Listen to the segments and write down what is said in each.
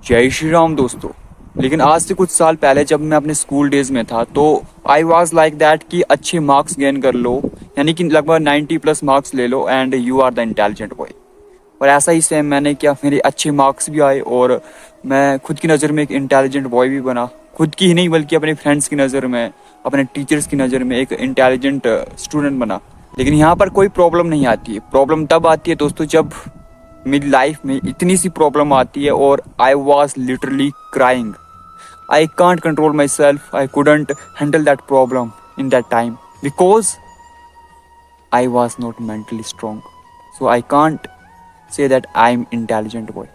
जय श्री राम दोस्तों। लेकिन आज से कुछ साल पहले जब मैं अपने स्कूल डेज में था तो आई वॉज लाइक दैट कि अच्छे मार्क्स गेन कर लो, यानी कि लगभग 90+ मार्क्स ले लो and you are the intelligent boy. और ऐसा ही सेम मैंने किया, मेरे अच्छे मार्क्स भी आए और मैं खुद की नज़र में एक इंटेलिजेंट बॉय भी बना। खुद की ही नहीं बल्कि अपने फ्रेंड्स की नज़र में, अपने टीचर्स की नज़र में एक इंटेलिजेंट स्टूडेंट बना। लेकिन यहाँ पर कोई प्रॉब्लम नहीं आती है। प्रॉब्लम तब आती है दोस्तों जब मेरी लाइफ में इतनी सी प्रॉब्लम आती है और I was literally crying. I can't control myself, I couldn't handle that problem in that time because I was not mentally strong. So I can't say that I am intelligent boy.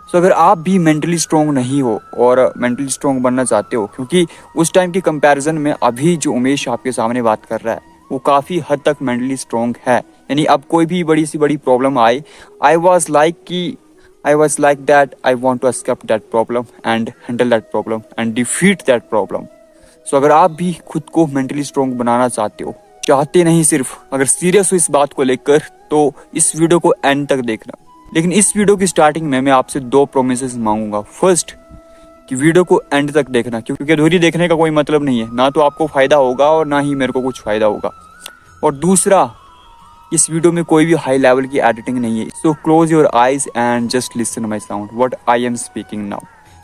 So अगर आप भी mentally strong नहीं हो और mentally strong बनना चाहते हो, क्योंकि उस टाइम की कंपैरिजन में अभी जो उमेश आपके सामने बात कर रहा है वो काफ़ी हद तक मेंटली स्ट्रॉन्ग है। यानी अब कोई भी बड़ी सी बड़ी प्रॉब्लम आए, I was like that I want to escape that problem and handle that problem and defeat that problem. So अगर आप भी खुद को मेंटली स्ट्रॉन्ग बनाना चाहते हो, चाहते नहीं सिर्फ, अगर सीरियस हो इस बात को लेकर तो इस वीडियो को एंड तक देखना। लेकिन इस वीडियो की स्टार्टिंग में मैं आपसे 2 प्रोमिसेस मांगूंगा। फर्स्ट कि वीडियो को एंड तक देखना, क्योंकि अधूरी देखने का कोई मतलब नहीं है, ना तो आपको फायदा होगा और ना ही मेरे को कुछ फायदा होगा। और दूसरा, इस वीडियो में कोई भी हाई लेवल की एडिटिंग नहीं है। So close your eyes and just listen my sound what I am speaking now.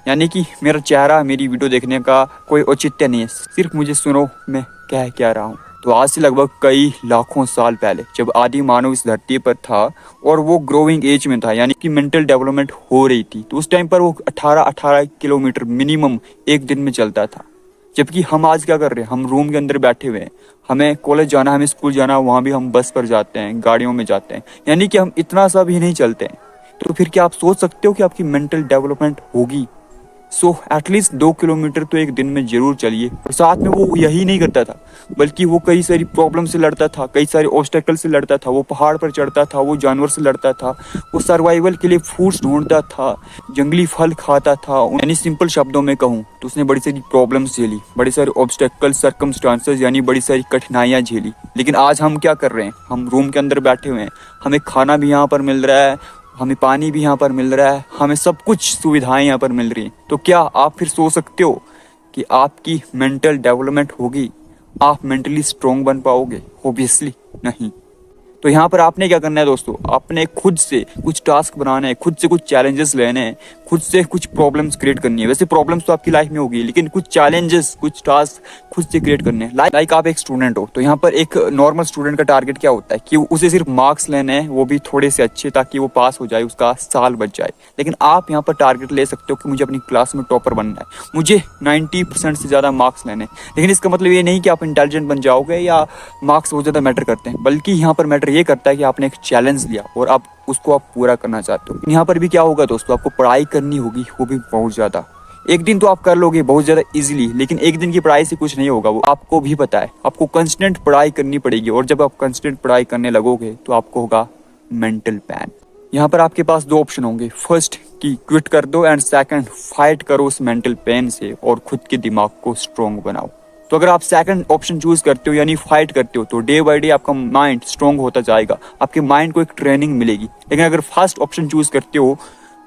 यानी कि मेरा चेहरा मेरी वीडियो देखने का कोई औचित्य नहीं है, सिर्फ मुझे सुनो मैं कह क्या रहा हूँ। तो आज से लगभग कई लाखों साल पहले जब आदि मानव इस धरती पर था और वो ग्रोइंग एज में था, यानी कि मेंटल डेवलपमेंट हो रही थी, तो उस टाइम पर वो 18 किलोमीटर मिनिमम एक दिन में चलता था। जबकि हम आज क्या कर रहे हैं, हम रूम के अंदर बैठे हुए हैं। हमें कॉलेज जाना, हमें स्कूल जाना, वहाँ भी हम बस पर जाते हैं, गाड़ियों में जाते हैं, यानी कि हम इतना सा भी नहीं चलते हैं। तो फिर क्या आप सोच सकते हो कि आपकी मेंटल डेवलपमेंट होगी? सो एटलीस्ट 2 किलोमीटर तो एक दिन में जरूर चलिए। और साथ में वो यही नहीं करता था, बल्कि वो कई सारी प्रॉब्लम से लड़ता था, कई सारे ऑब्स्टेकल से लड़ता था। वो पहाड़ पर चढ़ता था, वो जानवर से लड़ता था, वो सर्वाइवल के लिए फूड्स ढूंढता था, जंगली फल खाता था। यानी सिंपल शब्दों में कहूँ तो उसने बड़ी सारी प्रॉब्लम्स झेली, बड़े सारे ऑब्स्टेकल, सर्कमस्टांसेस, यानी बड़ी सारी कठिनाइयाँ झेली। लेकिन आज हम क्या कर रहे हैं, हम रूम के अंदर बैठे हुए हैं, हमें खाना भी यहाँ पर मिल रहा है, हमें पानी भी यहाँ पर मिल रहा है, हमें सब कुछ सुविधाएं यहाँ पर मिल रही हैं। तो क्या आप फिर सोच सकते हो कि आपकी मेंटल डेवलपमेंट होगी, आप मेंटली स्ट्रॉन्ग बन पाओगे? ऑब्वियसली नहीं। तो यहाँ पर आपने क्या करना है दोस्तों, आपने खुद से कुछ टास्क बनाने हैं, खुद से कुछ चैलेंजेस लेने हैं, खुद से कुछ प्रॉब्लम्स क्रिएट करनी है। वैसे प्रॉब्लम्स तो आपकी लाइफ में होगी, लेकिन कुछ चैलेंजेस, कुछ टास्क खुद से क्रिएट करने हैं। लाइक आप एक स्टूडेंट हो, तो यहाँ पर एक नॉर्मल स्टूडेंट का टारगेट क्या होता है कि उसे सिर्फ मार्क्स लेने हैं, वो भी थोड़े से अच्छे, ताकि वो पास हो जाए, उसका साल बच जाए। लेकिन आप यहाँ पर टारगेट ले सकते हो कि मुझे अपनी क्लास में टॉपर बनना है, मुझे 90% से ज़्यादा मार्क्स लेने हैं। लेकिन इसका मतलब ये नहीं कि आप इंटेलिजेंट बन जाओगे या मार्क्स बहुत ज़्यादा मैटर करते हैं, बल्कि यहाँ पर मैटर ये करता है कि आपने एक चैलेंज लिया और आप उसको आप पूरा करना चाहते हो। यहाँ पर भी क्या होगा दोस्तों, आपको पढ़ाई करनी होगी, वो भी बहुत ज़्यादा। एक दिन तो आप कर लोगे बहुत ज़्यादा इजीली, लेकिन एक दिन की पढ़ाई से कुछ नहीं होगा, वो आपको भी पता है। आपको कंस्टेंट पढ़ाई करनी पड़ेगी, और जब आप कंस्टेंट पढ़ाई करने लगोगे तो आपको होगा मेंटल पैन। यहाँ पर आपके पास 2 ऑप्शन होंगे। फर्स्ट कि क्विट कर दो, एंड सेकंड फाइट करो उस मेंटल पेन से और खुद के दिमाग को स्ट्रॉन्ग बनाओ। तो अगर आप सेकंड ऑप्शन चूज करते हो, यानी फाइट करते हो, तो डे बाय डे आपका माइंड स्ट्रॉन्ग होता जाएगा, आपके माइंड को एक ट्रेनिंग मिलेगी। लेकिन अगर फर्स्ट ऑप्शन चूज करते हो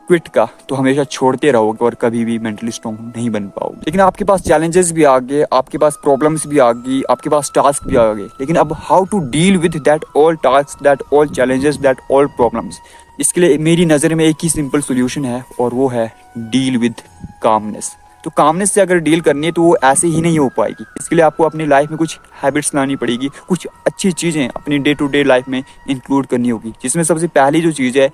क्विट का, तो हमेशा छोड़ते रहोगे और कभी भी मेंटली स्ट्रॉन्ग नहीं बन पाओगे। लेकिन आपके पास चैलेंजेस भी आ गए, आपके पास प्रॉब्लम्स भी आ गई, आपके पास टास्क भी आ गए। लेकिन अब how to deal with that all task, that all challenges, that all problems? इसके लिए मेरी नज़र में एक ही सिंपल सोल्यूशन है, और वो है डील विद कामनेस। तो कामनेस से अगर डील करनी है तो वो ऐसे ही नहीं हो पाएगी। इसके लिए आपको अपनी लाइफ में कुछ हैबिट्स लानी पड़ेगी, कुछ अच्छी चीज़ें अपनी डे टू डे लाइफ में इंक्लूड करनी होगी, जिसमें सबसे पहली जो चीज़ है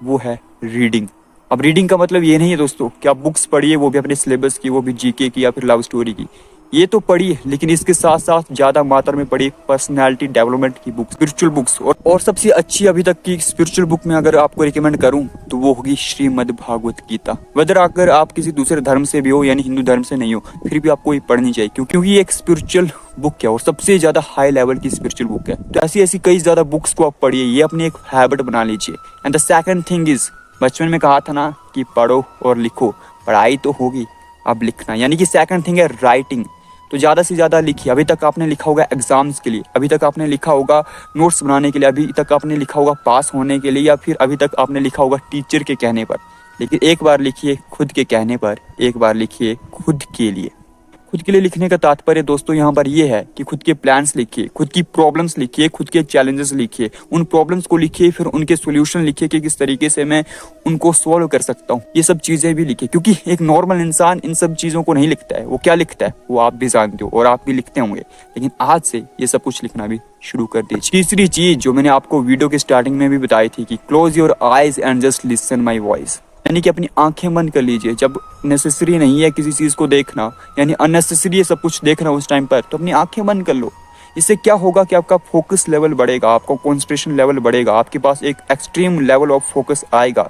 वो है रीडिंग। अब रीडिंग का मतलब ये नहीं है दोस्तों कि आप बुक्स पढ़िए, वो भी अपने सिलेबस की, वो भी जीके की या फिर लव स्टोरी की। ये तो पढ़िए, लेकिन इसके साथ साथ ज़्यादा मात्रा में पढ़िए पर्सनैलिटी डेवलपमेंट की बुक्स, स्पिरिचुअल बुक्स। और सबसे अच्छी अभी तक की स्पिरिचुअल बुक में अगर आपको रिकमेंड करूं तो वो होगी श्रीमद् भागवत गीता। वेदर अगर आप किसी दूसरे धर्म से भी हो, यानी हिंदू धर्म से नहीं हो, फिर भी आपको ये पढ़नी चाहिए, क्योंकि ये एक स्पिरिचुअल बुक है और सबसे ज़्यादा हाई लेवल की स्पिरिचुअल बुक है। तो ऐसी कई ज़्यादा बुक्स को आप पढ़िए, ये अपनी एक हैबिट बना लीजिए। And the second thing is, बचपन में कहा था ना कि पढ़ो और लिखो, पढ़ाई तो होगी, अब लिखना, यानी कि सेकंड थिंग है राइटिंग। तो ज़्यादा से ज़्यादा लिखिए। अभी तक आपने लिखा होगा एग्जाम्स के लिए, अभी तक आपने लिखा होगा नोट्स बनाने के लिए, अभी तक आपने लिखा होगा पास होने के लिए, या फिर अभी तक आपने लिखा होगा टीचर के कहने पर। लेकिन एक बार लिखिए खुद के कहने पर, एक बार लिखिए खुद के लिए। खुद के लिए लिखने का तात्पर्य दोस्तों यहाँ पर ये है कि खुद के प्लान्स लिखिए, खुद की प्रॉब्लम्स लिखिए, खुद के चैलेंजेस लिखिए, उन प्रॉब्लम्स को लिखिए, फिर उनके सॉल्यूशन लिखिए कि किस तरीके से मैं उनको सॉल्व कर सकता हूँ। ये सब चीज़ें भी लिखिए, क्योंकि एक नॉर्मल इंसान इन सब चीज़ों को नहीं लिखता है। वो क्या लिखता है वो आप भी जानते हो और आप भी लिखते होंगे, लेकिन आज से ये सब कुछ लिखना भी शुरू कर दीजिए। तीसरी चीज़ जो मैंने आपको वीडियो के स्टार्टिंग में भी बताई थी कि close your eyes and just listen my voice, यानी कि अपनी आंखें बंद कर लीजिए। जब नेसेसरी नहीं है किसी चीज़ को देखना, यानी अननेसेसरी है सब कुछ देखना उस टाइम पर, तो अपनी आंखें बंद कर लो। इससे क्या होगा कि आपका फोकस लेवल बढ़ेगा, आपका कंसंट्रेशन लेवल बढ़ेगा, आपके पास एक एक्सट्रीम लेवल ऑफ फोकस आएगा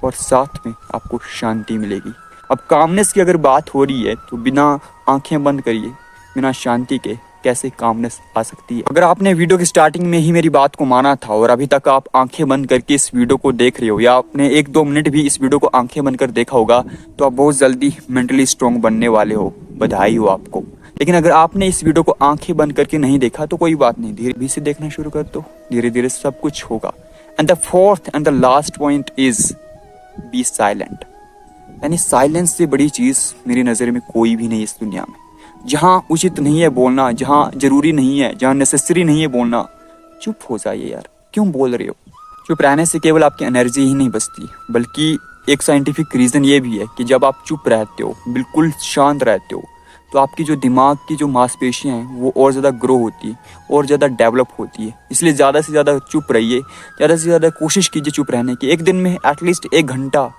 और साथ में आपको शांति मिलेगी। अब कामनेस की अगर बात हो रही है तो बिना आंखें बंद करिए, बिना शांति के कैसे कामनेस आ सकती है। अगर आपने वीडियो की स्टार्टिंग में ही मेरी बात को माना था और अभी तक आप आंखें बंद करके इस वीडियो को देख रहे हो, या आपने 1-2 मिनट भी इस वीडियो को आंखें बंद कर देखा होगा, तो आप बहुत जल्दी मेंटली स्ट्रांग बनने वाले हो। बधाई हो आपको। लेकिन अगर आपने इस वीडियो को आंखें बंद करके नहीं देखा तो कोई बात नहीं, धीरे धीरे से देखना शुरू कर दो, धीरे धीरे सब कुछ होगा। And the fourth and the last point is be silent, यानी साइलेंस से बड़ी चीज मेरी नजर में कोई भी नहीं इस दुनिया में। जहाँ उचित नहीं है बोलना, जहाँ जरूरी नहीं है, जहाँ नेसेसरी नहीं है बोलना, चुप हो जाइए यार, क्यों बोल रहे हो। चुप रहने से केवल आपकी एनर्जी ही नहीं बचती, बल्कि एक साइंटिफिक रीज़न ये भी है कि जब आप चुप रहते हो, बिल्कुल शांत रहते हो, तो आपकी जो दिमाग की जो मांसपेशियाँ हैं वो और ज़्यादा ग्रो होती है और ज़्यादा डेवलप होती है। इसलिए ज़्यादा से ज़्यादा चुप रहिए, ज़्यादा से ज़्यादा कोशिश कीजिए चुप रहने की। एक दिन में एटलीस्ट 1 घंटा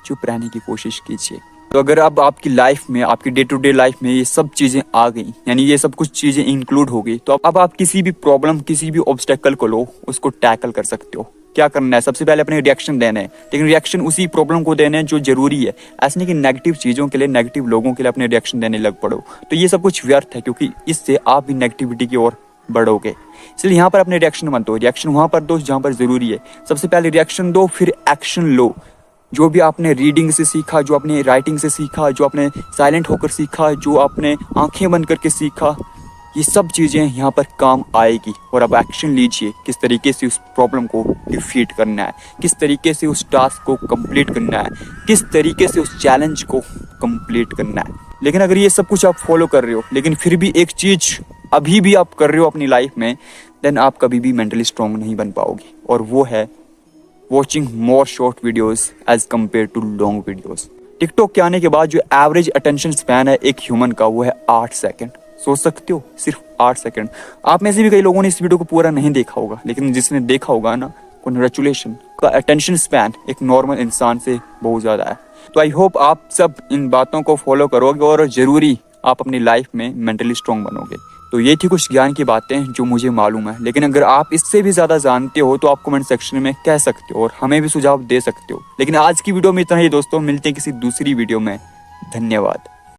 चुप रहने की कोशिश कीजिए। तो अगर अब आपकी लाइफ में, आपकी डे टू डे लाइफ में ये सब चीज़ें आ गई, यानी ये सब कुछ चीज़ें इंक्लूड हो गई, तो अब आप किसी भी प्रॉब्लम, किसी भी ऑब्स्टेकल को लो, उसको टैकल कर सकते हो। क्या करना है, सबसे पहले अपने रिएक्शन देने हैं, लेकिन रिएक्शन उसी प्रॉब्लम को देने हैं जो जरूरी है। ऐसा नहीं कि नेगेटिव चीज़ों के लिए, नेगेटिव लोगों के लिए अपने रिएक्शन देने लग पड़ो, तो ये सब कुछ व्यर्थ है, क्योंकि इससे आप भी नेगेटिविटी की ओर बढ़ोगे। इसलिए यहाँ पर अपने रिएक्शन मत दो, रिएक्शन वहाँ पर दो जहाँ पर जरूरी है। सबसे पहले रिएक्शन दो, फिर एक्शन लो। जो भी आपने रीडिंग से सीखा, जो आपने राइटिंग से सीखा, जो आपने साइलेंट होकर सीखा, जो आपने आंखें बंद करके सीखा, ये सब चीज़ें यहाँ पर काम आएगी। और अब एक्शन लीजिए, किस तरीके से उस प्रॉब्लम को डिफीट करना है, किस तरीके से उस टास्क को कंप्लीट करना है, किस तरीके से उस चैलेंज को कंप्लीट करना है। लेकिन अगर ये सब कुछ आप फॉलो कर रहे हो, लेकिन फिर भी एक चीज़ अभी भी आप कर रहे हो अपनी लाइफ में, देन आप कभी भी मेंटली स्ट्रांग नहीं बन पाओगे, और वो है watching more short videos as compare to long videos. TikTok के आने के बाद जो एवरेज अटेंशन स्पैन है एक ह्यूमन का, वो है 8 सेकंड। सोच सकते हो, सिर्फ 8 सेकंड। आप में से भी कई लोगों ने इस वीडियो को पूरा नहीं देखा होगा, लेकिन जिसने देखा होगा ना, कॉन्ग्रेचुलेशन। का अटेंशन स्पैन एक नॉर्मल इंसान से बहुत ज़्यादा है। तो आई होप आप सब इन बातों को फॉलो करोगे और ज़रूरी आप अपनी लाइफ में मेंटली स्ट्रांग बनोगे। तो ये थी कुछ ज्ञान की बातें जो मुझे मालूम है, लेकिन अगर आप इससे भी ज़्यादा जानते हो तो आप कमेंट सेक्शन में कह सकते हो और हमें भी सुझाव दे सकते हो। लेकिन आज की वीडियो में इतना ही दोस्तों, मिलते हैं किसी दूसरी वीडियो में। धन्यवाद।